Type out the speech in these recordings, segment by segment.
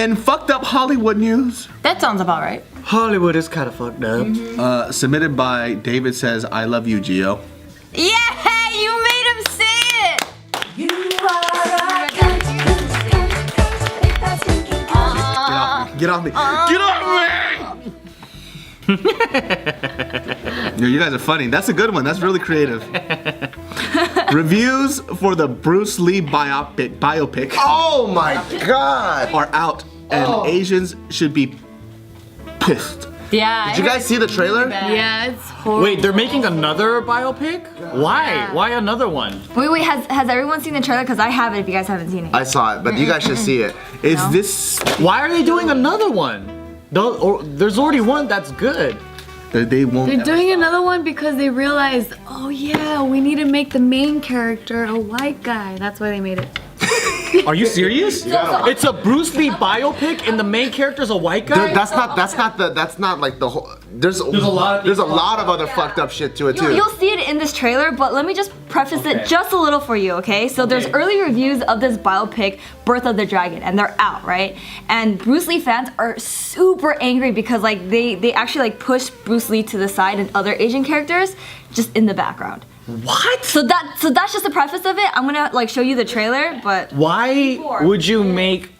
In fucked up Hollywood news, That sounds about right. Hollywood is kind of fucked up. submitted by David says, I love you, Gio. Yeah, you made him say it. Get off me. Get off me! Yo, you guys are funny. That's a good one. That's really creative. Reviews for the Bruce Lee biopic Oh my god! are out, and Asians should be pissed. Yeah. Did you guys see the trailer? Yeah, it's horrible. Wait, they're making another biopic? Why? Yeah. Why another one? Wait, has everyone seen the trailer? Because I haven't if you guys haven't seen it. I saw it, but you guys should see it. Is this? Why are they doing another one? There's already one that's good. They won't. They're ever doing stop. another one because they realized, oh yeah, we need to make the main character a white guy. That's why they made it. Are you serious? It's a Bruce Lee biopic and the main character's a white guy? That's not like the whole. There's a lot of other fucked up shit to it too. You'll see it in this trailer, but let me just preface it just a little for you, okay? So there's early reviews of this biopic, Birth of the Dragon, and they're out, right? And Bruce Lee fans are super angry because like they actually like push Bruce Lee to the side and other Asian characters just in the background. What? So that's just the preface of it. I'm gonna like show you the trailer, but Why would you make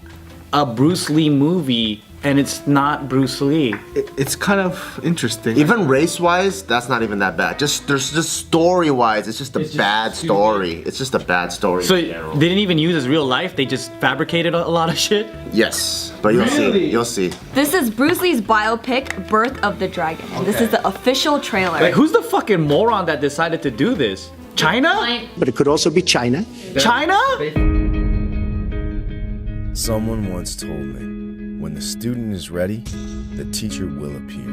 a Bruce Lee movie and it's not Bruce Lee? It's kind of interesting. Even race-wise, that's not even that bad. Just story-wise, it's just a bad story. It's just a bad story. So they didn't even use his real life, they just fabricated a lot of shit? Yes, but you'll see. You'll see. this is Bruce Lee's biopic, Birth of the Dragon, and this is the official trailer. Like, who's the fucking moron that decided to do this? China? But it could also be China. China? Someone once told me, when the student is ready, the teacher will appear.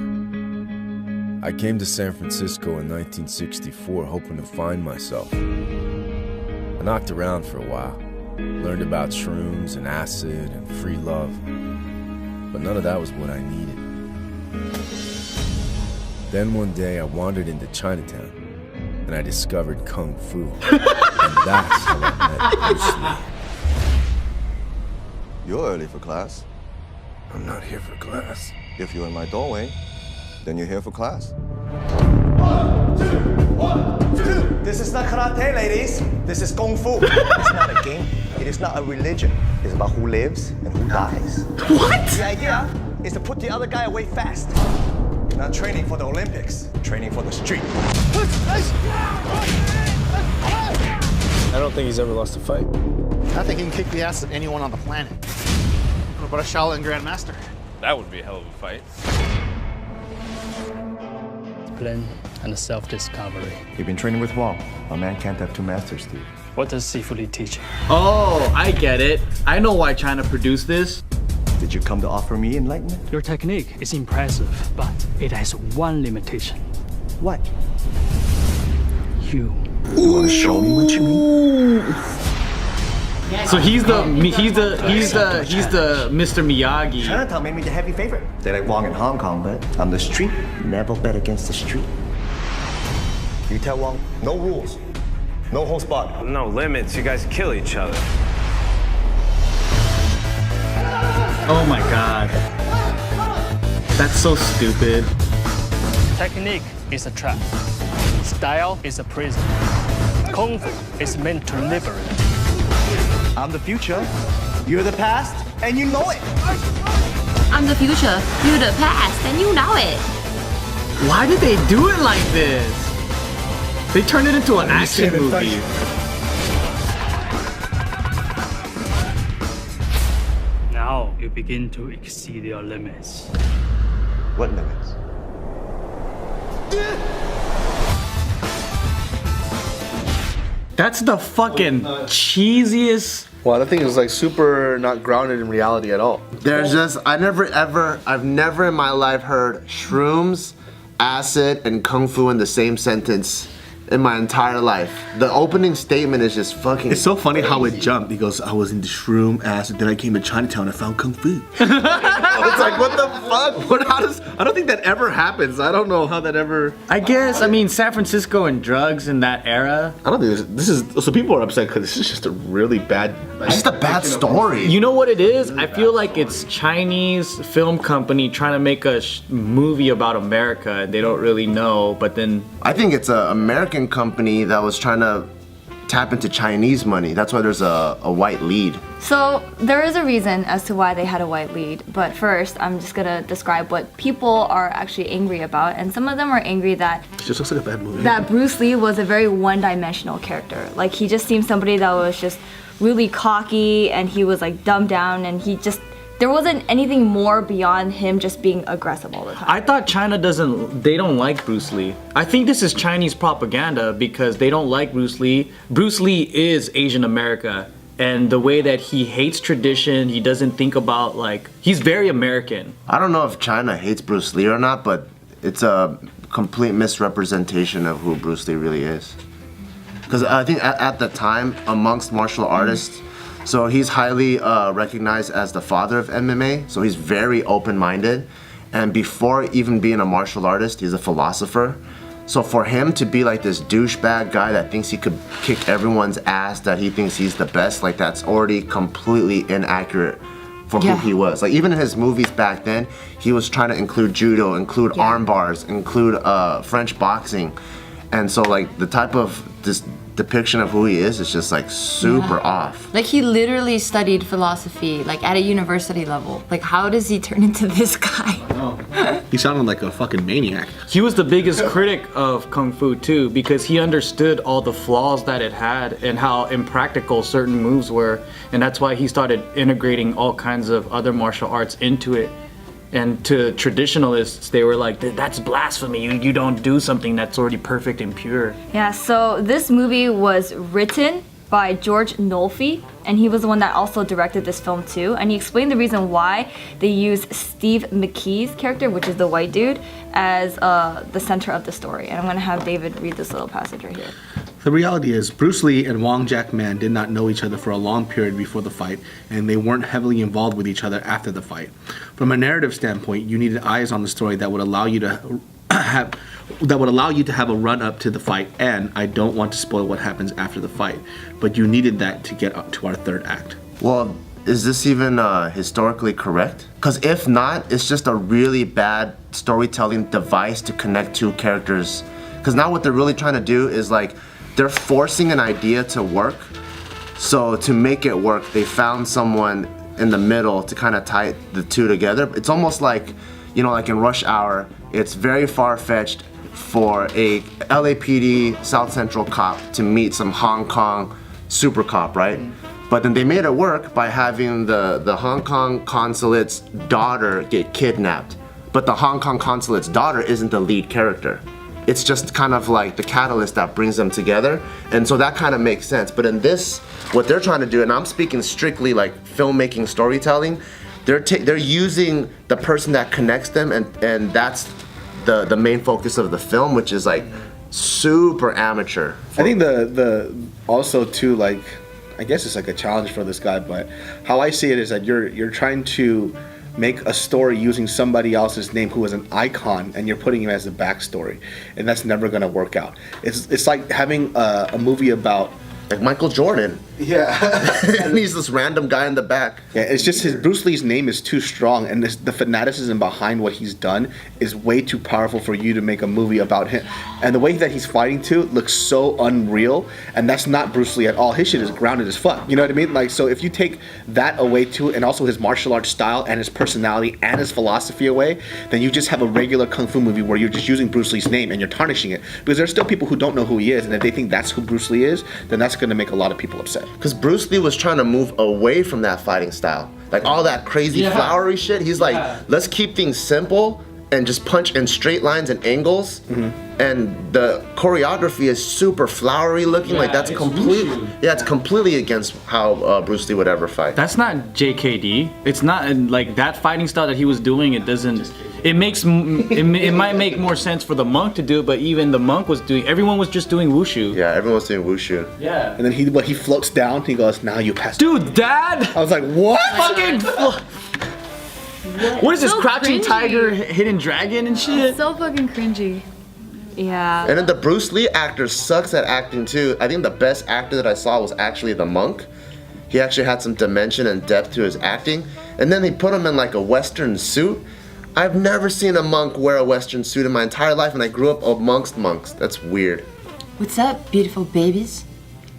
I came to San Francisco in 1964 hoping to find myself. I knocked around for a while, learned about shrooms and acid and free love, but none of that was what I needed. Then one day I wandered into Chinatown and I discovered Kung Fu. And that's how I met Bruce Lee. You're early for class. I'm not here for class. If you're in my doorway, then you're here for class. This is not karate, ladies. This is kung fu. It's not a game. It is not a religion. It's about who lives and who dies. What? The idea is to put the other guy away fast. Not training for the Olympics, training for the street. I don't think he's ever lost a fight. I think he can kick the ass of anyone on the planet. What about a Shaolin Grandmaster? That would be a hell of a fight. Discipline and self-discovery. You've been training with Wong. A man can't have two masters, Steve. What does Sifu Lee teach? Oh, I get it. I know why China produced this. Did you come to offer me enlightenment? Your technique is impressive, but it has one limitation. What? You. You want to show me what you mean? So he's the Mr. Miyagi. Chinatown made me the heavy favorite. They like Wong in Hong Kong, but I'm the street. Never bet against the street. You tell Wong, no rules, no holds barred. No limits, you guys kill each other. Oh my god. That's so stupid. Technique is a trap. Style is a prison. Kung Fu is meant to liberate. I'm the future, you're the past, and you know it. I'm the future, you're the past, and you know it. Why did they do it like this? They turned it into an action movie. Now you begin to exceed your limits. What limits? That's the fucking cheesiest. Wow, that thing is like super not grounded in reality at all. There's just I've never in my life heard shrooms, acid, and kung fu in the same sentence in my entire life. The opening statement is just fucking. It's so funny how it crazy. jumped. He goes, I was in this room, then I came to Chinatown and found Kung Fu. It's like, what the fuck? I don't think that ever happens. I don't know how that ever. I guess, I mean, San Francisco and drugs in that era. I don't think this is. So people are upset because this is just a really bad. It's just a bad story. You know what it is? I feel like it's Chinese film company trying to make a movie about America and they don't really know, but then... I think it's an American company that was trying to tap into Chinese money. That's why there's a white lead. So there is a reason as to why they had a white lead, but first I'm just gonna describe what people are actually angry about, and some of them are angry that It just looks like a bad movie. that Bruce Lee was a very one-dimensional character. Like he just seemed somebody that was just really cocky and he was like dumbed down and there wasn't anything more beyond him just being aggressive all the time. I thought China they don't like Bruce Lee. I think this is Chinese propaganda because they don't like Bruce Lee. Bruce Lee is Asian America, and the way that he hates tradition, he doesn't think about he's very American. I don't know if China hates Bruce Lee or not, but it's a complete misrepresentation of who Bruce Lee really is. Because I think at the time, amongst martial artists, so he's highly recognized as the father of MMA, so he's very open-minded. And before even being a martial artist, he's a philosopher. So for him to be like this douchebag guy that thinks he could kick everyone's ass, that he thinks he's the best, like that's already completely inaccurate for who he was. Like even in his movies back then, he was trying to include judo, include arm bars, include French boxing. And so like the type of this depiction of who he is just like super off. Like he literally studied philosophy, like at a university level. Like how does he turn into this guy? He sounded like a fucking maniac. He was the biggest critic of Kung Fu too because he understood all the flaws that it had and how impractical certain moves were, and that's why he started integrating all kinds of other martial arts into it. And to traditionalists, they were like, that's blasphemy. You don't do something that's already perfect and pure. Yeah, so this movie was written by George Nolfi, and he was the one that also directed this film too. And he explained the reason why they used Steve McKee's character, which is the white dude, as the center of the story. And I'm gonna have David read this little passage right here. The reality is, Bruce Lee and Wong Jack Man did not know each other for a long period before the fight, and they weren't heavily involved with each other after the fight. From a narrative standpoint, you needed eyes on the story that would allow you to have a run up to the fight, and I don't want to spoil what happens after the fight, but you needed that to get up to our third act. Well, is this even historically correct? Because if not, it's just a really bad storytelling device to connect two characters. Because now what they're really trying to do is like, they're forcing an idea to work. So to make it work, they found someone in the middle to kind of tie the two together. It's almost like, you know, like in Rush Hour, it's very far-fetched for a LAPD South Central cop to meet some Hong Kong super cop, right? But then they made it work by having the Hong Kong consulate's daughter get kidnapped. But the Hong Kong consulate's daughter isn't the lead character. It's just kind of like the catalyst that brings them together. And so that kind of makes sense. But in this, what they're trying to do, and I'm speaking strictly like filmmaking storytelling, they're using the person that connects them, and that's the main focus of the film, which is like super amateur. I think the also too, like, I guess it's like a challenge for this guy, but how I see it is that you're trying to make a story using somebody else's name who is an icon, and you're putting him as a backstory, and that's never gonna work out. It's like having a movie about like Michael Jordan. Yeah. And he's this random guy in the back. Yeah, it's just Bruce Lee's name is too strong, and the fanaticism behind what he's done is way too powerful for you to make a movie about him. And the way that he's fighting too looks so unreal, and that's not Bruce Lee at all. His shit is grounded as fuck. You know what I mean? Like, so if you take that away too, and also his martial arts style and his personality and his philosophy away, then you just have a regular kung fu movie where you're just using Bruce Lee's name and you're tarnishing it. Because there's still people who don't know who he is, and if they think that's who Bruce Lee is, then that's gonna make a lot of people upset. Because Bruce Lee was trying to move away from that fighting style. Like all that crazy flowery shit. He's like, let's keep things simple and just punch in straight lines and angles. And the choreography is super flowery looking. Yeah, like that's it's completely wushu. it's completely against how Bruce Lee would ever fight. That's not JKD. It's not like that fighting style that he was doing. It doesn't. It makes. It might make more sense for the monk to do, but even the monk was doing. Everyone was just doing wushu. Yeah, everyone was doing wushu. Yeah. And then he floats down. He goes, "Now you pass." Dude, Dad. I was like, "What?" Fucking. What is this? So Crouching cringy. Tiger, Hidden Dragon, and shit. So fucking cringy. Yeah. And then the Bruce Lee actor sucks at acting too. I think the best actor that I saw was actually the monk. He actually had some dimension and depth to his acting. And then they put him in like a Western suit. I've never seen a monk wear a Western suit in my entire life, and I grew up amongst monks. That's weird. What's up, beautiful babies?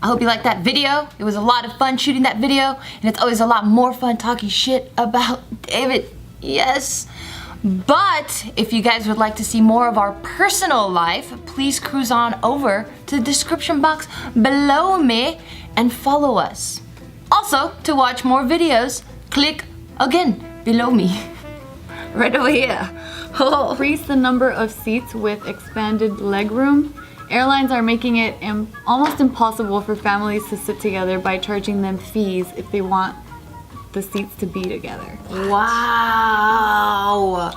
I hope you liked that video. It was a lot of fun shooting that video, and it's always a lot more fun talking shit about David. Yes. But if you guys would like to see more of our personal life, please cruise on over to the description box below me and follow us. Also, to watch more videos, click again below me. Right over here. Oh. Increase the number of seats with expanded legroom. Airlines are making it almost impossible for families to sit together by charging them fees if they want the seats to be together. Wow.